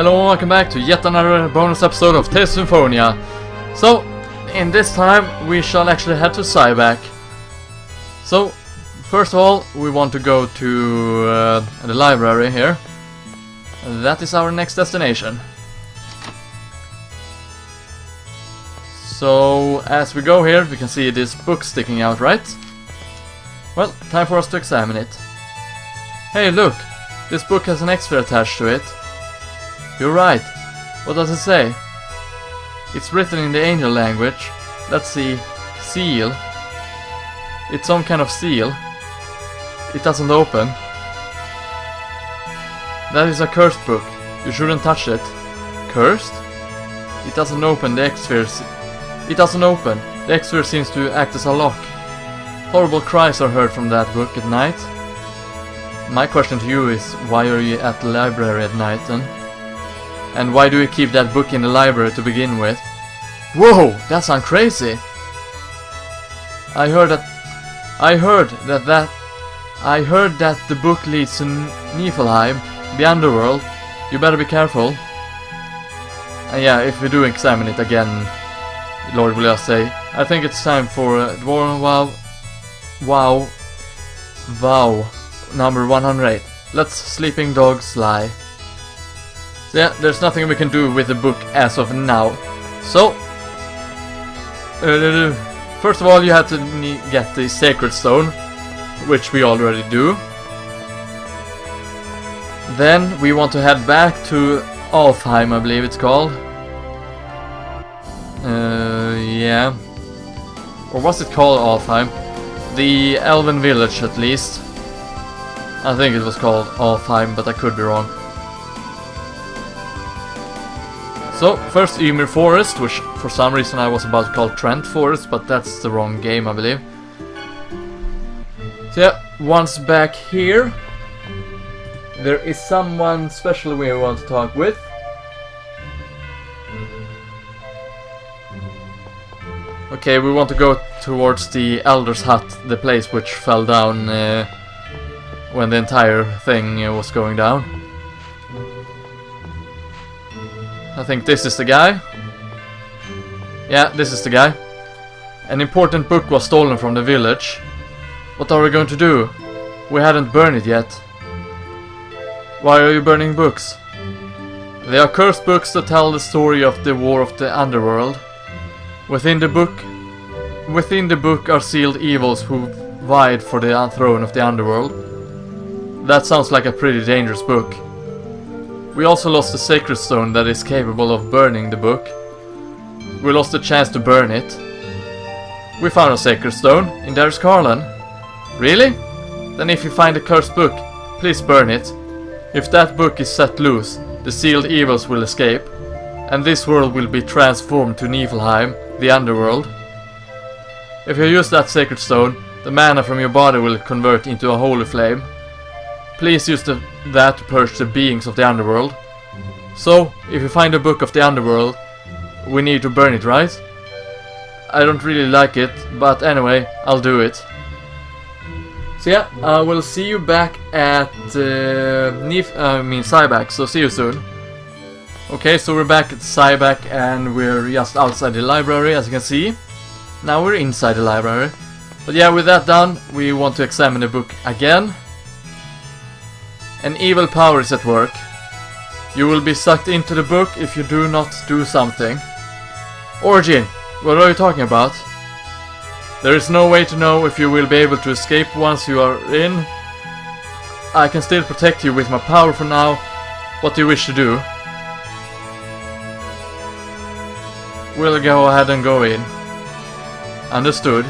Hello and welcome back to yet another bonus episode of Tales of Symphonia. So, in this time we shall actually head to Syback. So, first of all, we want to go to the library here. That is our next destination. So, as we go here, we can see this book sticking out, right? Well, time for us to examine it. Hey, look! This book has an X-ray attached to it. You're right. What does it say? It's written in the angel language. Let's see. Seal. It's some kind of seal. It doesn't open. That is a cursed book. You shouldn't touch it. Cursed? It doesn't open. The X-sphere. It doesn't open. The X-sphere seems to act as a lock. Horrible cries are heard from that book at night. My question to you is, why are you at the library at night then? And why do you keep that book in the library to begin with? Whoa, that sounds crazy! I heard that the book leads to Nifleheim, the underworld. You better be careful. And yeah, if we do examine it again, Lord will just say, I think it's time for Dwarven Vow number 108. Let's sleeping dogs lie. So yeah, there's nothing we can do with the book as of now. So, first of all, you have to get the sacred stone, which we already do. Then we want to head back to Niflheim, I believe it's called. Yeah. Or was it called Niflheim? The Elven village, at least. I think it was called Niflheim, but I could be wrong. So, first Ymir Forest, which for some reason I was about to call Trent Forest, but that's the wrong game, I believe. So yeah, once back here, there is someone special we want to talk with. Okay, we want to go towards the Elder's Hut, the place which fell down when the entire thing was going down. I think this is the guy. Yeah, this is the guy. An important book was stolen from the village. What are we going to do? We hadn't burned it yet. Why are you burning books? They are cursed books that tell the story of the war of the underworld. Within the book are sealed evils who vied for the throne of the underworld. That sounds like a pretty dangerous book. We also lost the sacred stone that is capable of burning the book. We lost the chance to burn it. We found a sacred stone in Darius Carlin. Really? Then if you find a cursed book, please burn it. If that book is set loose, the sealed evils will escape, and this world will be transformed to Nifleheim, the underworld. If you use that sacred stone, the mana from your body will convert into a holy flame. Please use that to purge the beings of the underworld. So, if you find a book of the underworld, we need to burn it, right? I don't really like it, but anyway, I'll do it. So yeah, I will see you back at Syback, so see you soon. Okay, so we're back at Syback and we're just outside the library, as you can see. Now we're inside the library. But yeah, with that done, we want to examine the book again. An evil power is at work. You will be sucked into the book if you do not do something. Origin, what are you talking about? There is no way to know if you will be able to escape once you are in. I can still protect you with my power for now. What do you wish to do? We'll go ahead and go in. Understood.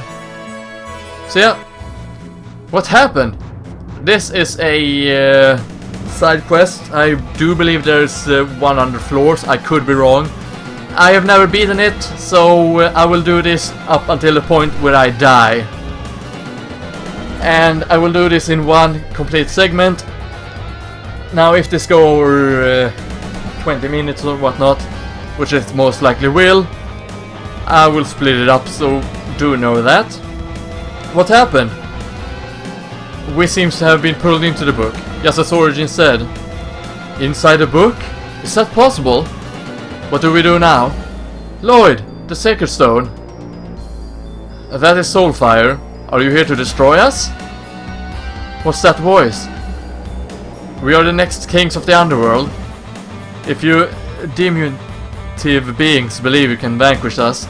So yeah, what happened? This is a side quest. I do believe there's 100 floors. I could be wrong. I have never beaten it, so I will do this up until the point where I die. And I will do this in one complete segment. Now if this go over 20 minutes or whatnot, which it most likely will, I will split it up, so do know that. What happened? We seems to have been pulled into the book, just as Origin said. Inside the book? Is that possible? What do we do now? Lloyd, the Sacred Stone. That is Soulfire. Are you here to destroy us? What's that voice? We are the next kings of the underworld. If you diminutive beings believe you can vanquish us,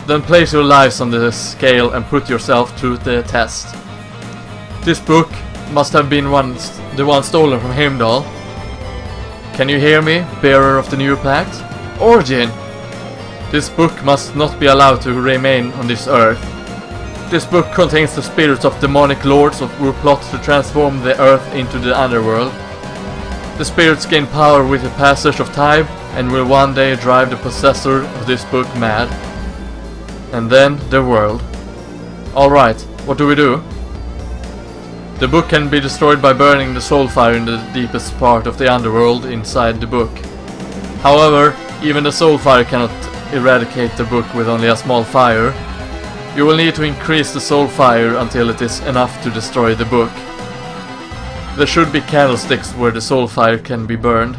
then place your lives on the scale and put yourself through the test. This book must have been the one stolen from Heimdall. Can you hear me, bearer of the new pact? Origin! This book must not be allowed to remain on this earth. This book contains the spirits of demonic lords who plot to transform the earth into the underworld. The spirits gain power with the passage of time and will one day drive the possessor of this book mad. And then the world. Alright, what do we do? The book can be destroyed by burning the soulfire in the deepest part of the underworld inside the book. However, even the soulfire cannot eradicate the book with only a small fire. You will need to increase the soulfire until it is enough to destroy the book. There should be candlesticks where the soulfire can be burned.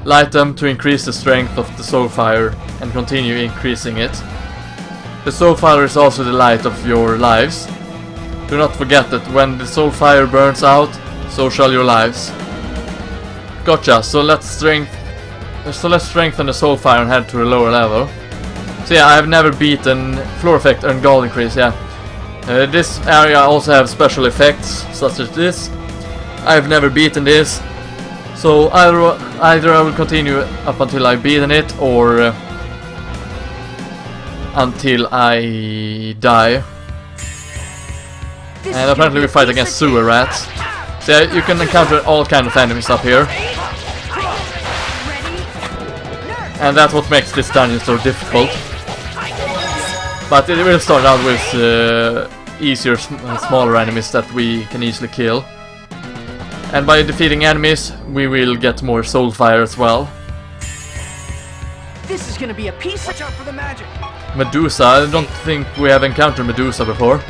Light them to increase the strength of the soulfire and continue increasing it. The soulfire is also the light of your lives. Do not forget that when the soulfire burns out, so shall your lives. Gotcha, so let's strengthen the soulfire and head to a lower level. So yeah, I have never beaten floor effect and gold increase, yeah. This area also have special effects, such as this. I have never beaten this, so either I will continue up until I've beaten it, or until I die. And apparently we fight against sewer rats. So yeah, you can encounter all kinds of enemies up here. And that's what makes this dungeon so difficult. But it will start out with easier, smaller enemies that we can easily kill. And by defeating enemies, we will get more soulfire as well. This is gonna be a piece. Watch out for the magic. Medusa, I don't think we have encountered Medusa before.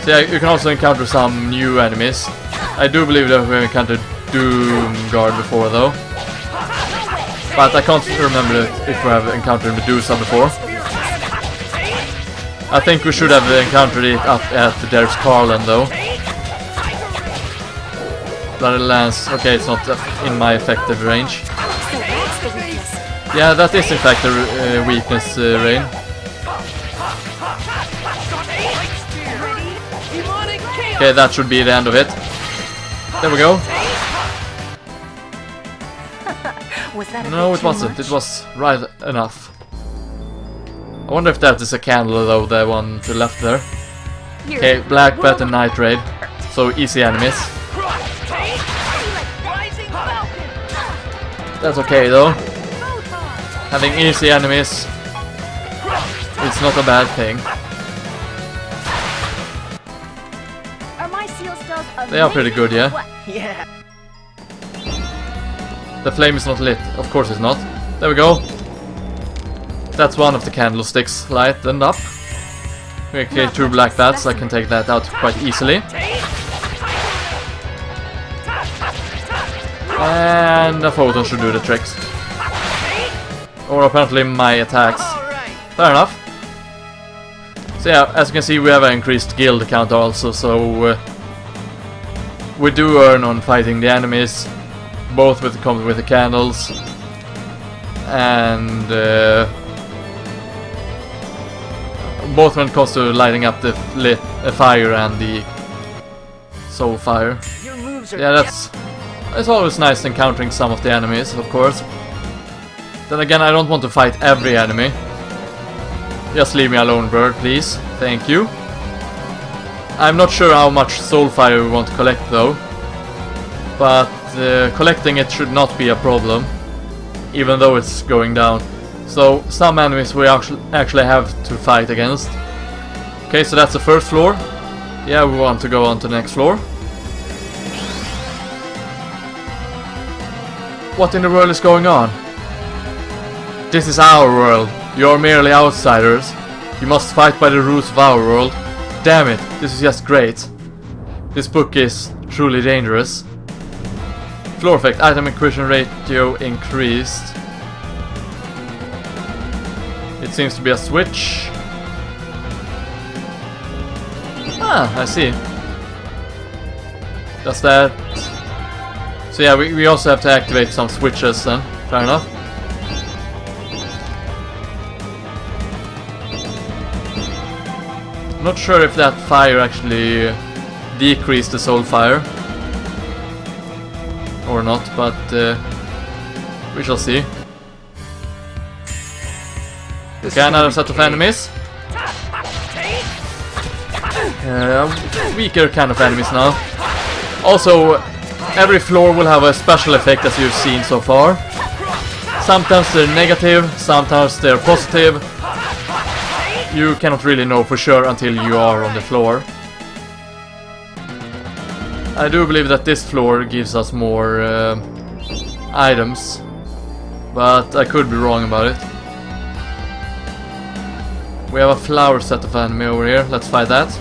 So yeah, you can also encounter some new enemies. I do believe that we have encountered Doomguard before though. But I can't remember if we have encountered Medusa before. I think we should have encountered it up at There's Carlin though. Bloody Lance, okay, it's not in my effective range. Yeah, that is in fact a weakness, Rain. Okay, that should be the end of it. There we go. No, it wasn't. It was right enough. I wonder if that is a candle though, the one to the left there. Okay, Black Bat and Night Raid. So easy enemies. That's okay though. Having easy enemies, it's not a bad thing. They are pretty good, yeah? Yeah. The flame is not lit. Of course it's not. There we go. That's one of the candlesticks lightened up. Okay, 2 black bats. I can take that out quite easily. And a photon should do the tricks. Or apparently my attacks. Fair enough. So yeah, as you can see we have an increased guild count also, so we do earn on fighting the enemies, both with the candles and both when it comes to lighting up the fire and the soul fire. Yeah, it's always nice encountering some of the enemies, of course. Then again, I don't want to fight every enemy. Just leave me alone, bird, please. Thank you. I'm not sure how much soulfire we want to collect though, but collecting it should not be a problem, even though it's going down. So some enemies we actually have to fight against. Okay, so that's the first floor. Yeah, we want to go on to the next floor. What in the world is going on? This is our world. You are merely outsiders. You must fight by the rules of our world. Damn it, this is just great. This book is truly dangerous. Floor effect. Item inclusion ratio increased. It seems to be a switch. Ah, I see. That's that. So yeah, we also have to activate some switches then. Fair enough. I'm not sure if that fire actually decreased the soul fire or not, but we shall see. Okay, another set of enemies. Weaker kind of enemies now. Also, every floor will have a special effect, as you've seen so far. Sometimes they're negative, sometimes they're positive. You cannot really know for sure until you are on the floor. I do believe that this floor gives us more items, but I could be wrong about it. We have a flower set of enemy over here. Let's fight that.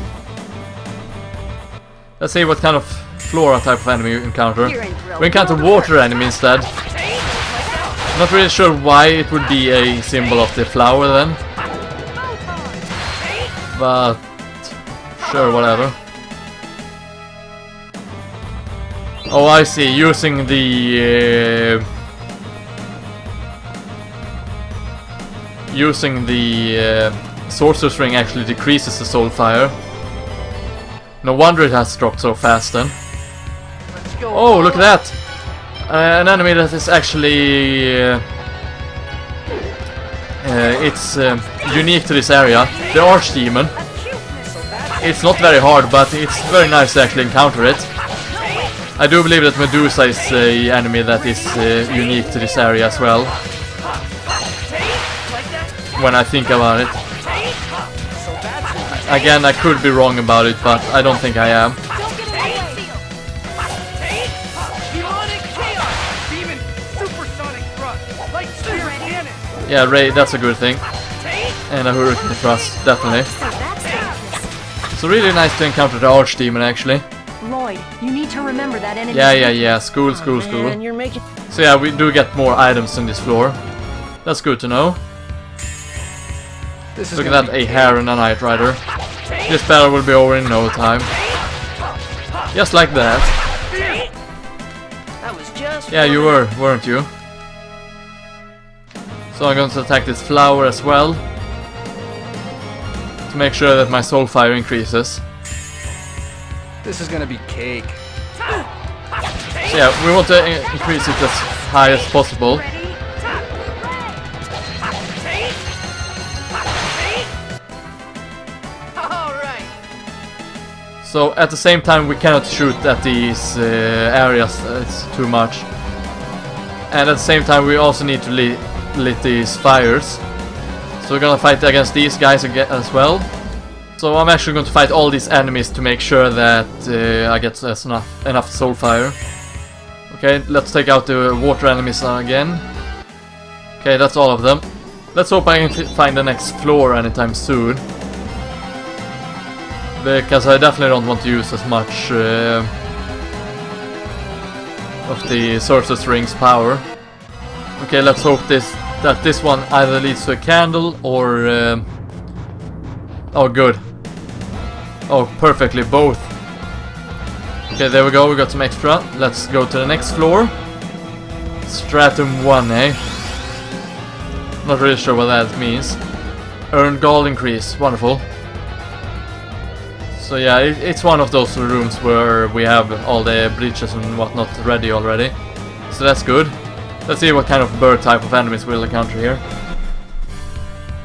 Let's see what kind of flora type of enemy we encounter. We encounter water enemy instead. Not really sure why it would be a symbol of the flower then. But sure, whatever. Oh, I see. Using the sorcerer's ring actually decreases the soul fire. No wonder it has dropped so fast then. Oh, look at that! An enemy that is actually it's unique to this area. The Archdemon. It's not very hard, but it's very nice to actually encounter it. I do believe that Medusa is an enemy that is unique to this area as well. When I think about it. Again, I could be wrong about it, but I don't think I am. Yeah, Ray, that's a good thing. And a Hurricane Thrust, definitely. So really nice to encounter the Archdemon, actually. Lloyd, you need to remember that enemy. Yeah. School. So yeah, we do get more items in this floor. That's good to know. Look at that, a hare and a Knight Rider. This battle will be over in no time. Just like that. Yeah, you were, weren't you? So I'm going to attack this flower as well. To make sure that my soul fire increases. This is gonna be cake. So yeah, we want to increase it as high as possible. So at the same time we cannot shoot at these areas, it's too much. And at the same time we also need to lit these fires. So we're gonna fight against these guys again as well. So I'm actually going to fight all these enemies to make sure that I get enough soul fire. Okay, let's take out the water enemies again. Okay, that's all of them. Let's hope I can find the next floor anytime soon. Because I definitely don't want to use as much of the Sorcerer's Ring's power. Okay, let's hope that this one either leads to a candle or... oh, good. Oh, perfectly, both. Okay, there we go, we got some extra. Let's go to the next floor. Stratum 1, eh? Not really sure what that means. Earn gold increase, wonderful. So yeah, it's one of those rooms where we have all the breaches and whatnot ready already. So that's good. Let's see what kind of bird type of enemies we'll encounter here.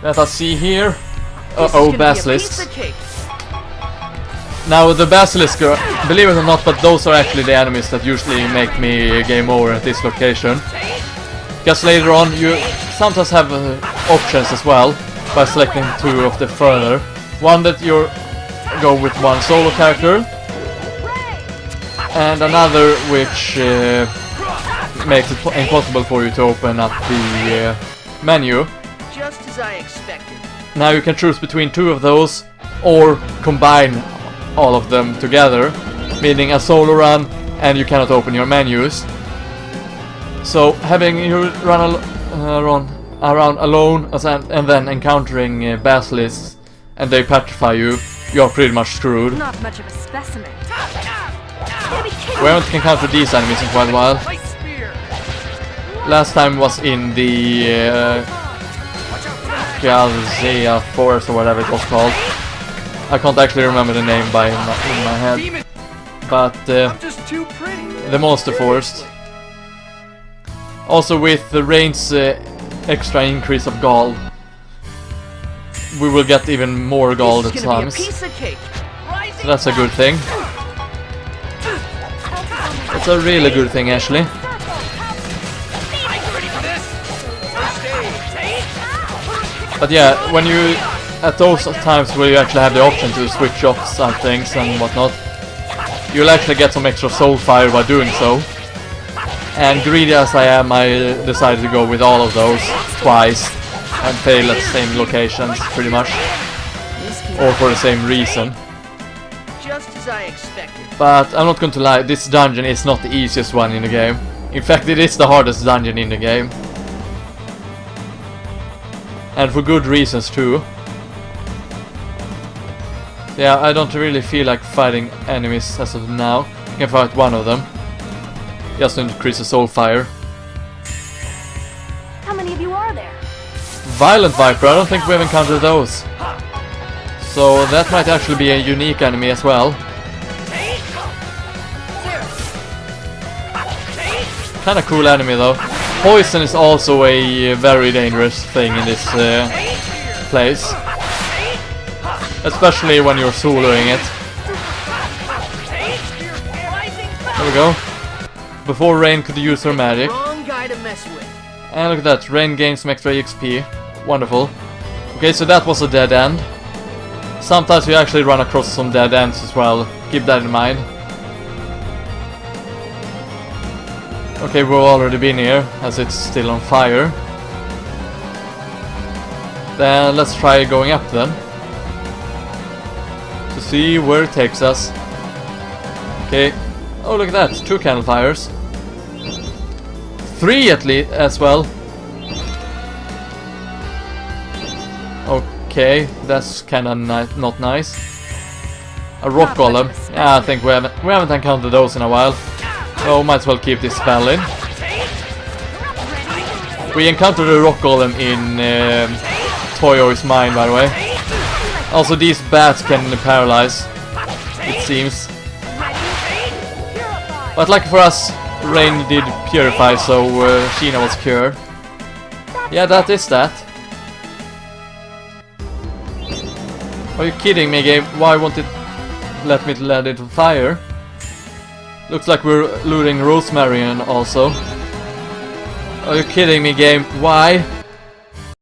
Let us see here. Uh-oh, basilisks. Now the basilisk, believe it or not, but those are actually the enemies that usually make me game over at this location. Because later on you sometimes have options as well by selecting two of the further. One that you go with one solo character, and another which makes it impossible for you to open up the menu. Just as I expected. Now you can choose between two of those or combine all of them together, meaning a solo run and you cannot open your menus. So having you run around alone and then encountering basilisks and they petrify you, you're pretty much screwed. Not much of a specimen. We haven't encountered these enemies in quite a while. Last time was in the Galzea Forest or whatever it was called. I can't actually remember the name in my head. But Just too pretty. the Monster Forest. Also with the rain's extra increase of gold, we will get even more gold at This is gonna be a times. piece of cake. So that's a good thing. It's a really good thing actually. But yeah, when you at those times where you actually have the option to switch off some things and whatnot, you'll actually get some extra soul fire by doing so. And greedy as I am, I decided to go with all of those twice and fail at the same locations pretty much, or for the same reason. Just as I expected. But I'm not going to lie, this dungeon is not the easiest one in the game. In fact, it is the hardest dungeon in the game. And for good reasons too. Yeah, I don't really feel like fighting enemies as of now. I can fight one of them. Just to increase the soul fire. How many of you are there? Violent Viper, I don't think we've encountered those. So that might actually be a unique enemy as well. Kinda cool enemy though. Poison is also a very dangerous thing in this place. Especially when you're soloing it. There we go. Before Rain could use her magic. Wrong guy to mess with. And look at that, Rain gains some extra XP. Wonderful. Okay, so that was a dead end. Sometimes you actually run across some dead ends as well. Keep that in mind. Okay, we've already been here, as it's still on fire. Then let's try going up then. To see where it takes us. Okay. Oh, look at that, 2 candle fires. 3 at least as well. Okay, that's kinda not nice. A rock golem. Yeah, I think we haven't encountered those in a while. So might as well keep this spell in. We encountered a rock golem in Toyo's mine, by the way. Also, these bats can paralyze, it seems. But lucky for us, Rain did purify, so Sheena was cured. Yeah, that is that. Are you kidding me, game? Why won't it let me let it fire? Looks like we're luring Rosemary in also. Are you kidding me, game? Why?